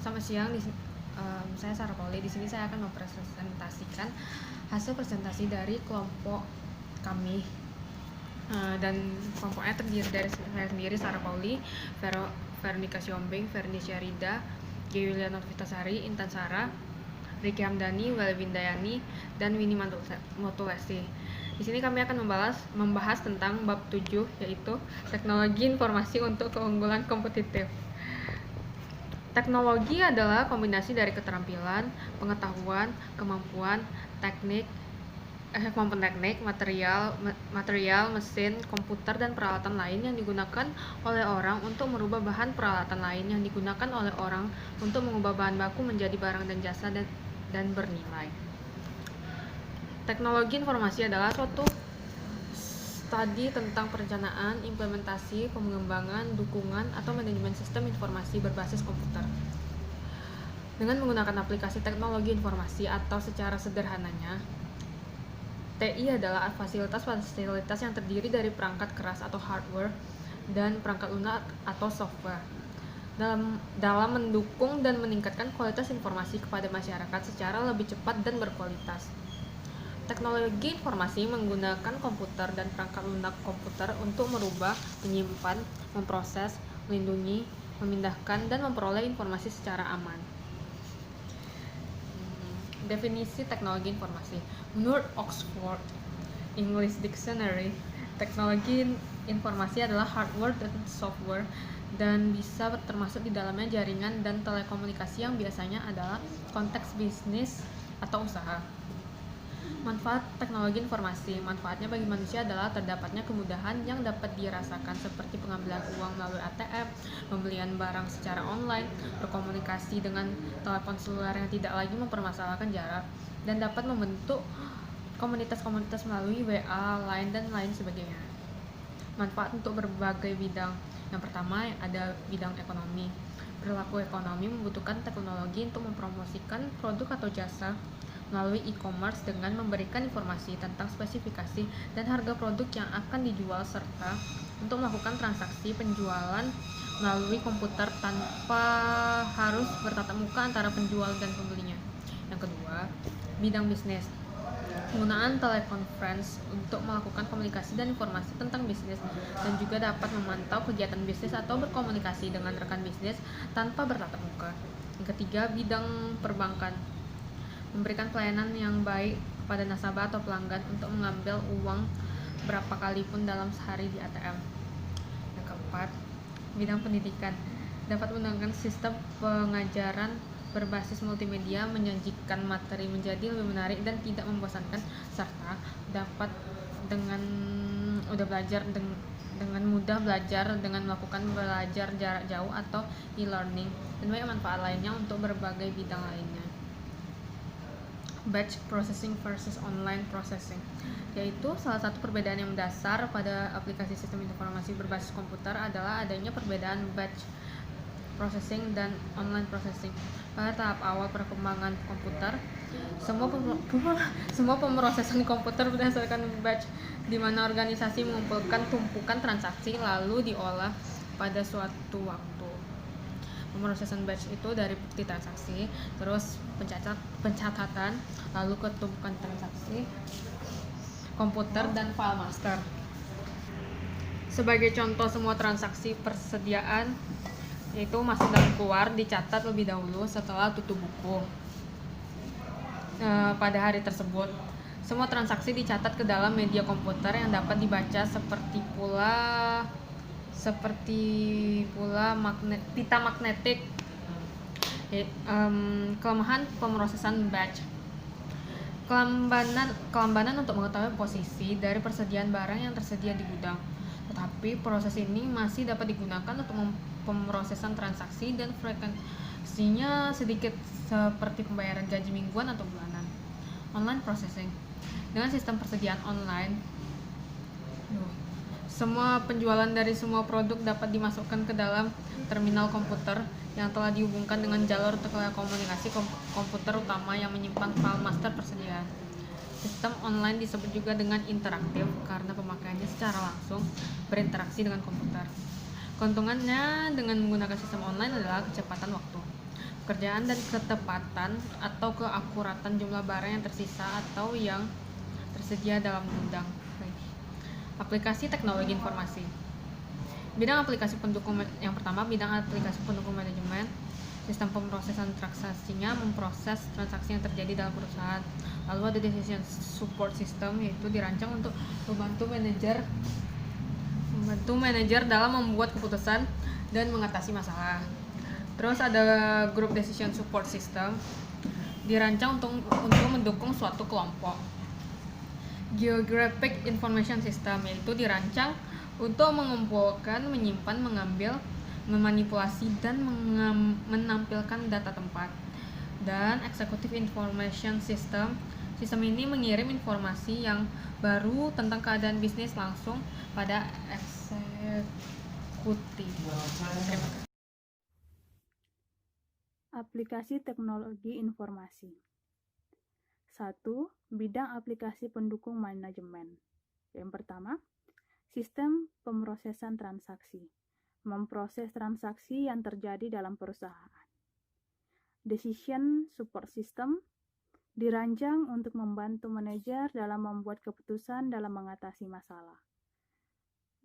Selamat siang, saya Sarah Pauli. Di sini saya akan mempresentasikan hasil presentasi dari kelompok kami. Dan kelompoknya terdiri dari saya sendiri, Sarah Pauli, Veronica Siombing, Ferni Syarida, Giulia Novitasari, Intan Sarah, Riki Hamdani, Weli Windayani, dan Winnie Motulesi. Di sini kami akan membahas tentang bab 7, yaitu teknologi informasi untuk keunggulan kompetitif. Teknologi adalah kombinasi dari keterampilan, pengetahuan, kemampuan teknik, material, mesin, komputer, dan peralatan lain yang digunakan oleh orang untuk merubah bahan peralatan lain yang digunakan oleh orang untuk mengubah bahan baku menjadi barang dan jasa dan bernilai. Teknologi informasi adalah suatu studi tentang perencanaan, implementasi, pengembangan, dukungan, atau manajemen sistem informasi berbasis komputer. Dengan menggunakan aplikasi teknologi informasi atau secara sederhananya, TI adalah fasilitas yang terdiri dari perangkat keras atau hardware dan perangkat lunak atau software dalam mendukung dan meningkatkan kualitas informasi kepada masyarakat secara lebih cepat dan berkualitas. Teknologi informasi menggunakan komputer dan perangkat lunak komputer untuk merubah, menyimpan, memproses, melindungi, memindahkan, dan memperoleh informasi secara aman. Definisi teknologi informasi. Menurut Oxford English Dictionary, teknologi informasi adalah hardware dan software dan bisa termasuk di dalamnya jaringan dan telekomunikasi yang biasanya adalah konteks bisnis atau usaha. Manfaat teknologi informasi. Manfaatnya bagi manusia adalah terdapatnya kemudahan yang dapat dirasakan seperti pengambilan uang melalui ATM, pembelian barang secara online, berkomunikasi dengan telepon seluler yang tidak lagi mempermasalahkan jarak, dan dapat membentuk komunitas-komunitas melalui WA, Line, dan lain sebagainya. Manfaat untuk berbagai bidang. Yang pertama ada bidang ekonomi. Perilaku ekonomi membutuhkan teknologi untuk mempromosikan produk atau jasa melalui e-commerce dengan memberikan informasi tentang spesifikasi dan harga produk yang akan dijual serta untuk melakukan transaksi penjualan melalui komputer tanpa harus bertatap muka antara penjual dan pembelinya. Yang kedua, bidang bisnis. Penggunaan teleconference untuk melakukan komunikasi dan informasi tentang bisnis dan juga dapat memantau kegiatan bisnis atau berkomunikasi dengan rekan bisnis tanpa bertatap muka. Yang ketiga, bidang perbankan. Memberikan pelayanan yang baik kepada nasabah atau pelanggan untuk mengambil uang berapa kali pun dalam sehari di ATM. Yang keempat, bidang pendidikan. Dapat menggunakan sistem pengajaran berbasis multimedia, menyajikan materi menjadi lebih menarik dan tidak membosankan, serta dapat dengan mudah belajar dengan melakukan belajar jarak jauh atau e-learning, dan banyak manfaat lainnya untuk berbagai bidang lainnya. Batch processing versus online processing, yaitu salah satu perbedaan yang mendasar pada aplikasi sistem informasi berbasis komputer adalah adanya perbedaan batch processing dan online processing. Pada tahap awal perkembangan komputer, semua pemrosesan komputer berdasarkan batch, di mana organisasi mengumpulkan tumpukan transaksi lalu diolah pada suatu waktu. Pemrosesan batch itu dari bukti transaksi, terus pencatatan, lalu ke tumpukan transaksi, komputer, dan file master. Sebagai contoh, semua transaksi persediaan yaitu masuk dan keluar dicatat lebih dahulu setelah tutup buku pada hari tersebut. Semua transaksi dicatat ke dalam media komputer yang dapat dibaca seperti pula pita magnetik. Kelemahan pemrosesan batch. Kelambanan untuk mengetahui posisi dari persediaan barang yang tersedia di gudang. Tetapi proses ini masih dapat digunakan untuk pemrosesan transaksi dan frekuensinya sedikit seperti pembayaran gaji mingguan atau bulanan. Online processing. Dengan sistem persediaan online, semua penjualan dari semua produk dapat dimasukkan ke dalam terminal komputer yang telah dihubungkan dengan jalur telekomunikasi komputer utama yang menyimpan file master persediaan. Sistem online disebut juga dengan interaktif karena pemakaiannya secara langsung berinteraksi dengan komputer. Keuntungannya dengan menggunakan sistem online adalah kecepatan waktu. pekerjaan dan ketepatan atau keakuratan jumlah barang yang tersisa atau yang tersedia dalam gudang. Aplikasi teknologi informasi. Bidang aplikasi pendukung yang pertama, bidang aplikasi pendukung manajemen. Sistem pemrosesan transaksinya memproses transaksi yang terjadi dalam perusahaan. Lalu ada decision support system, yaitu dirancang untuk membantu manajer dalam membuat keputusan dan mengatasi masalah. Terus ada group decision support system, dirancang untuk mendukung suatu kelompok. Geographic information system, yaitu dirancang untuk mengumpulkan, menyimpan, mengambil, memanipulasi, dan menampilkan data tempat. Dan executive information system, sistem ini mengirim informasi yang baru tentang keadaan bisnis langsung pada eksekutif. Aplikasi teknologi informasi. 1. Bidang aplikasi pendukung manajemen. Yang pertama, sistem pemrosesan transaksi. Memproses transaksi yang terjadi dalam perusahaan. Decision support system dirancang untuk membantu manajer dalam membuat keputusan dalam mengatasi masalah.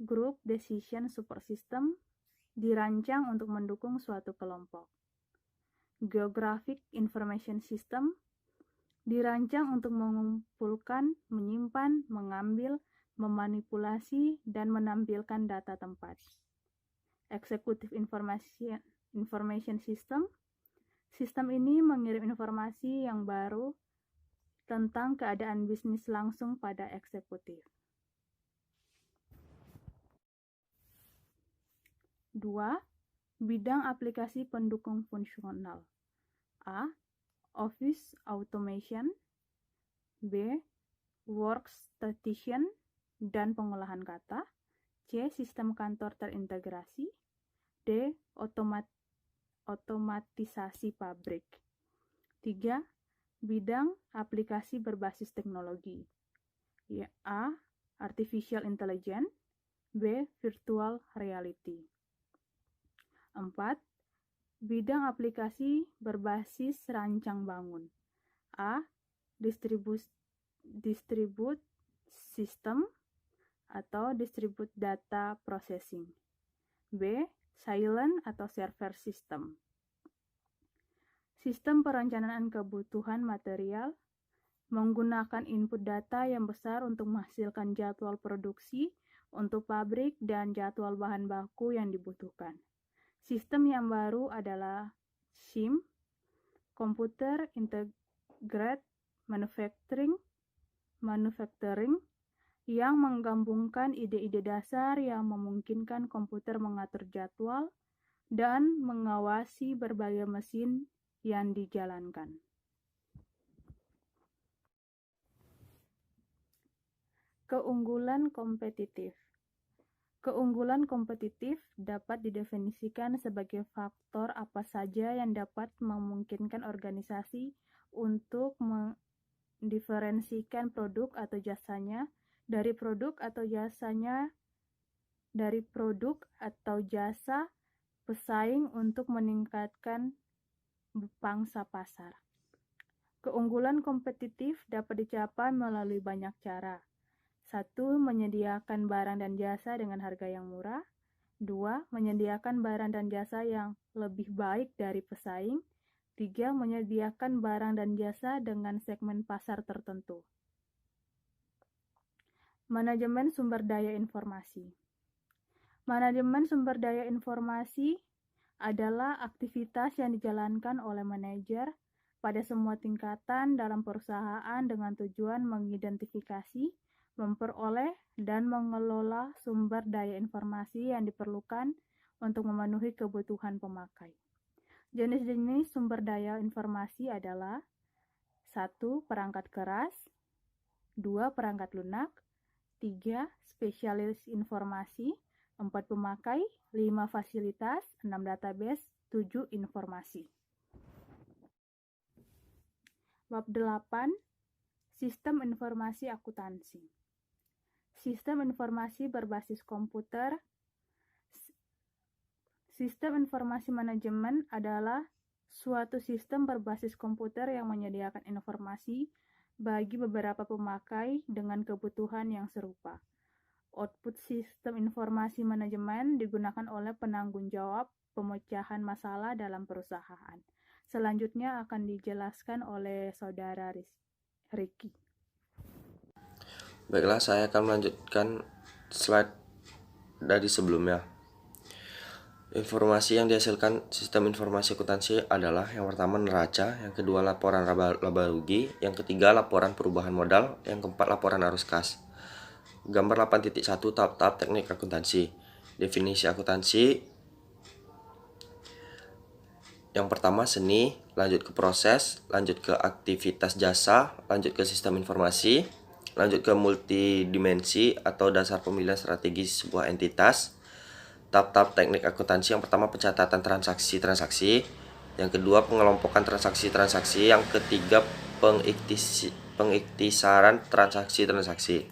Group decision support system dirancang untuk mendukung suatu kelompok. Geographic information system dirancang untuk mengumpulkan, menyimpan, mengambil, memanipulasi, dan menampilkan data tempat. Executive information system, sistem ini mengirim informasi yang baru tentang keadaan bisnis langsung pada eksekutif. 2. Bidang aplikasi pendukung fungsional. A. Office automation. B. Workstation dan pengolahan kata. C. Sistem kantor terintegrasi. D. Otomatisasi pabrik. 3. Bidang aplikasi berbasis teknologi. A. Artificial intelligence. B. Virtual reality. 4. Bidang aplikasi berbasis rancang bangun. A. Distribute system atau distribute data processing. B. Silent atau server system. Sistem perencanaan kebutuhan material menggunakan input data yang besar untuk menghasilkan jadwal produksi untuk pabrik dan jadwal bahan baku yang dibutuhkan. Sistem yang baru adalah CIM, Computer Integrated Manufacturing, yang menggabungkan ide-ide dasar yang memungkinkan komputer mengatur jadwal dan mengawasi berbagai mesin yang dijalankan. Keunggulan kompetitif. Keunggulan kompetitif dapat didefinisikan sebagai faktor apa saja yang dapat memungkinkan organisasi untuk mendiferensikan produk atau jasanya dari produk atau jasa pesaing untuk meningkatkan pangsa pasar. Keunggulan kompetitif dapat dicapai melalui banyak cara. 1. Menyediakan barang dan jasa dengan harga yang murah. 2. Menyediakan barang dan jasa yang lebih baik dari pesaing. 3. Menyediakan barang dan jasa dengan segmen pasar tertentu. Manajemen sumber daya informasi. Manajemen sumber daya informasi adalah aktivitas yang dijalankan oleh manajer pada semua tingkatan dalam perusahaan dengan tujuan mengidentifikasi, memperoleh, dan mengelola sumber daya informasi yang diperlukan untuk memenuhi kebutuhan pemakai. Jenis-jenis sumber daya informasi adalah 1. Perangkat keras, 2. Perangkat lunak, 3. Spesialis informasi, 4. Pemakai, 5. Fasilitas, 6. Database, 7. Informasi. Bab 8. Sistem informasi akuntansi. Sistem informasi berbasis komputer. Sistem informasi manajemen adalah suatu sistem berbasis komputer yang menyediakan informasi bagi beberapa pemakai dengan kebutuhan yang serupa. Output sistem informasi manajemen digunakan oleh penanggung jawab pemecahan masalah dalam perusahaan. Selanjutnya akan dijelaskan oleh Saudara Ricky. Baiklah, saya akan melanjutkan slide dari sebelumnya. Informasi yang dihasilkan sistem informasi akuntansi adalah yang pertama neraca, yang kedua laporan laba rugi, yang ketiga laporan perubahan modal, yang keempat laporan arus kas. Gambar 8.1 tahap-tahap teknik akuntansi. Definisi akuntansi. Yang pertama seni, lanjut ke proses, lanjut ke aktivitas jasa, lanjut ke sistem informasi, lanjut ke multidimensi atau dasar pemilihan strategi sebuah entitas. Tahap-tahap teknik akuntansi, yang pertama pencatatan transaksi-transaksi, yang kedua pengelompokan transaksi-transaksi, yang ketiga pengiktisaran transaksi-transaksi.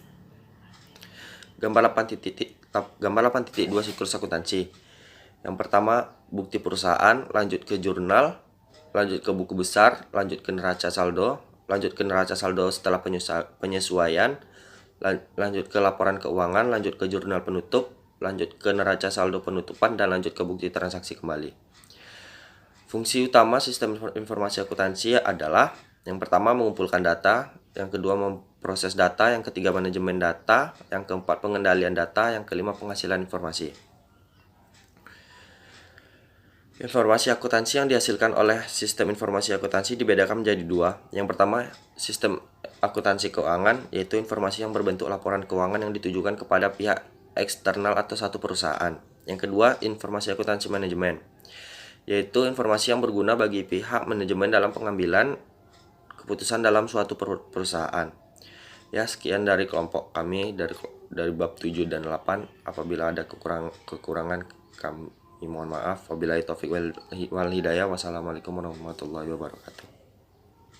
Gambar 8.2 siklus akuntansi. Yang pertama bukti perusahaan, lanjut ke jurnal, lanjut ke buku besar, lanjut ke neraca saldo, lanjut ke neraca saldo setelah penyesuaian, lanjut ke laporan keuangan, lanjut ke jurnal penutup, lanjut ke neraca saldo penutupan, dan lanjut ke bukti transaksi kembali. Fungsi utama sistem informasi akuntansi adalah yang pertama mengumpulkan data, yang kedua memproses data, yang ketiga manajemen data, yang keempat pengendalian data, yang kelima penghasilan informasi. Informasi akuntansi yang dihasilkan oleh sistem informasi akuntansi dibedakan menjadi dua. Yang pertama, sistem akuntansi keuangan, yaitu informasi yang berbentuk laporan keuangan yang ditujukan kepada pihak eksternal atau satu perusahaan. Yang kedua, informasi akuntansi manajemen, yaitu informasi yang berguna bagi pihak manajemen dalam pengambilan keputusan dalam suatu perusahaan. Ya, sekian dari kelompok kami dari bab 7 dan 8. Apabila ada kekurangan kami mohon maaf. Wabillahi taufiq wal hidayah. Wassalamualaikum warahmatullahi wabarakatuh.